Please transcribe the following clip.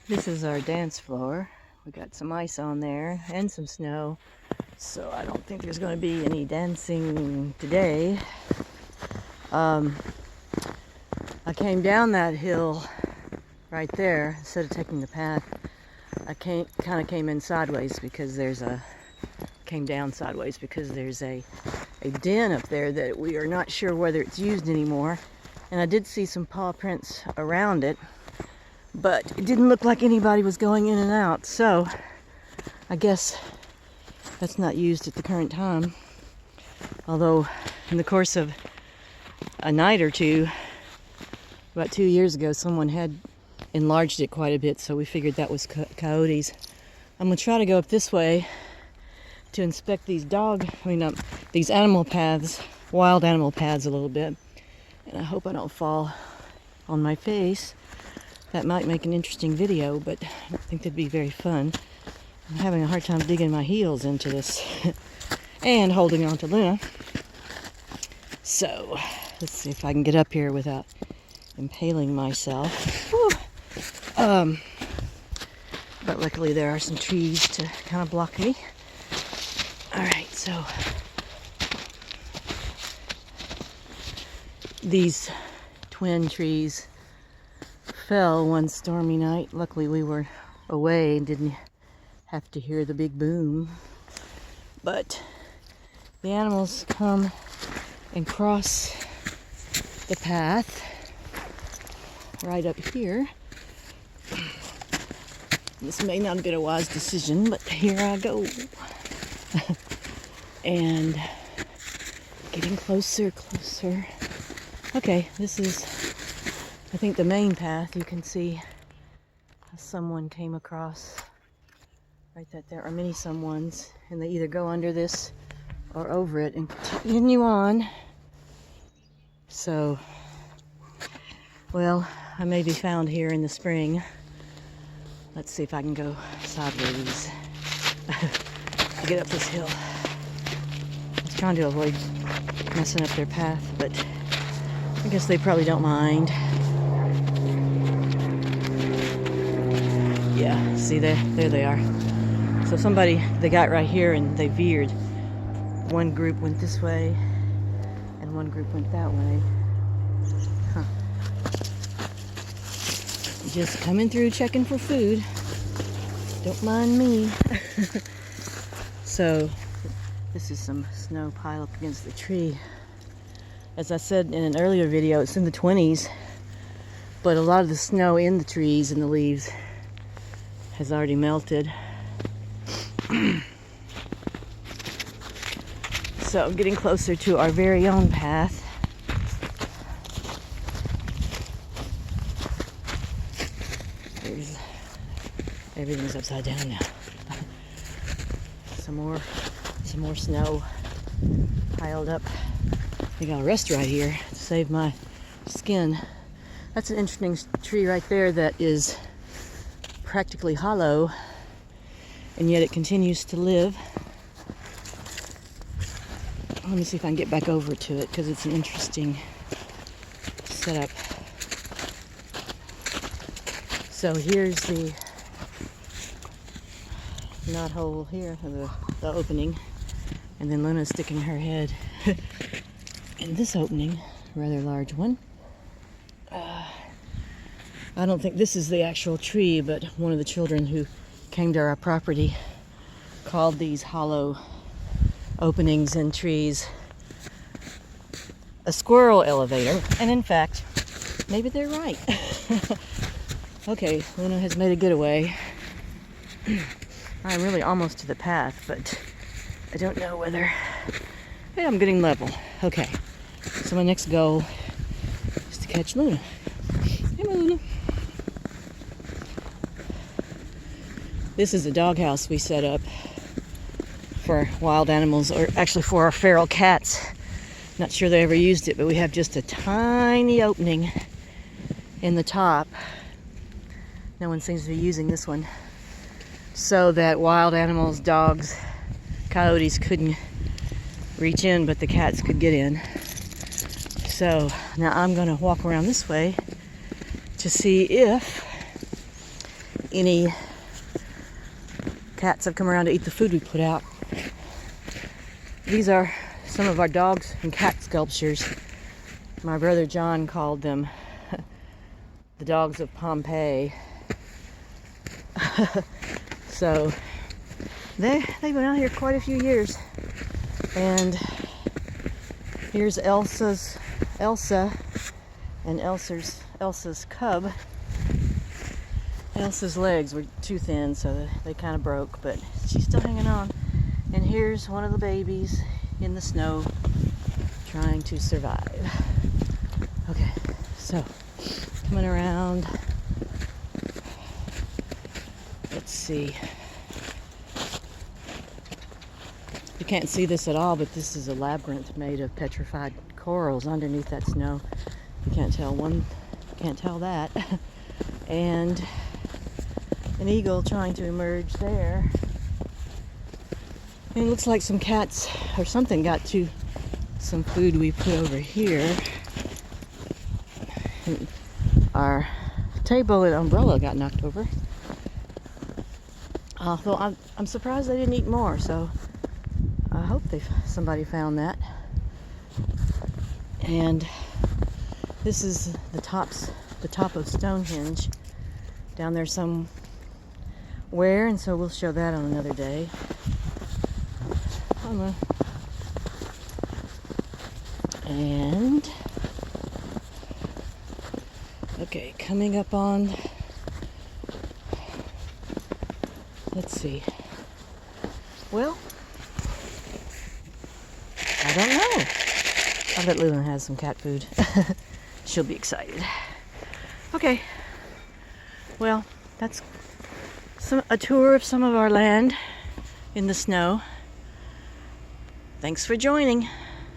This is our dance floor. We got some ice on there and some snow, so I don't think there's going to be any dancing today. I came down that hill right there instead of taking the path. I kind of came in sideways because came down sideways because there's a den up there that we are not sure whether it's used anymore. And I did see some paw prints around it, but it didn't look like anybody was going in and out, so I guess that's not used at the current time. Although in the course of a night or two, about 2 years ago, someone had enlarged it quite a bit, so we figured that was coyotes. I'm gonna try to go up this way to inspect these these animal paths, wild animal paths a little bit, and I hope I don't fall on my face. That might make an interesting video, but I don't think that'd be very fun. I'm having a hard time digging my heels into this and holding on to Luna. So let's see if I can get up here without impaling myself. Whew. But luckily there are some trees to kind of block me. Alright, so these twin trees fell one stormy night. Luckily we were away and didn't have to hear the big boom. But the animals come and cross the path right up here. This may not have been a wise decision, but here I go. And getting closer. Okay, this is, I think, the main path. You can see someone came across right there are many someones, and they either go under this or over it and continue on. So, well, I may be found here in the spring. Let's see if I can go sideways to get up this hill. I was trying to avoid messing up their path, but I guess they probably don't mind. Yeah, see there they are. So they got right here and they veered. One group went this way and one group went that way. Huh. Just coming through checking for food. Don't mind me. So this is some snow piled up against the tree. As I said in an earlier video, it's in the 20s, but a lot of the snow in the trees and the leaves has already melted. So getting closer to our very own path. Everything's upside down now. Some more snow piled up. I think I'll rest right here to save my skin. That's an interesting tree right there that is practically hollow, and yet it continues to live. Let me see if I can get back over to it, because it's an interesting setup. So here's the knot hole here, the opening, and then Luna's sticking her head in this opening, a rather large one. I don't think this is the actual tree, but one of the children who came to our property called these hollow openings in trees a squirrel elevator, and in fact, maybe they're right. Okay, Luna has made a getaway. I'm really almost to the path, but I don't know whether... Hey, I'm getting level. Okay, so my next goal is to catch Luna. Hey, my Luna. This is a doghouse we set up for wild animals, or actually for our feral cats. Not sure they ever used it, but we have just a tiny opening in the top. No one seems to be using this one, so that wild animals, dogs, coyotes couldn't reach in, but the cats could get in. So now I'm going to walk around this way to see any cats have come around to eat the food we put out. These are some of our dogs and cat sculptures. My brother John called them the dogs of Pompeii. So they've been out here quite a few years. And here's Elsa and Elsa's cub. Elsa's legs were too thin, so they kind of broke, but she's still hanging on. And here's one of the babies in the snow trying to survive. Okay, so coming around. Let's see. You can't see this at all, but this is a labyrinth made of petrified corals underneath that snow. You can't tell that. And an eagle trying to emerge there. And it looks like some cats or something got to some food we put over here. And our table and umbrella got knocked over. Although I'm surprised they didn't eat more, so I hope somebody found that. And this is the top of Stonehenge down there somewhere, and so we'll show that on another day. And okay, coming up on, let's see. Well, I don't know. I bet Leland has some cat food. She'll be excited. Okay. Well, that's a tour of some of our land in the snow. Thanks for joining.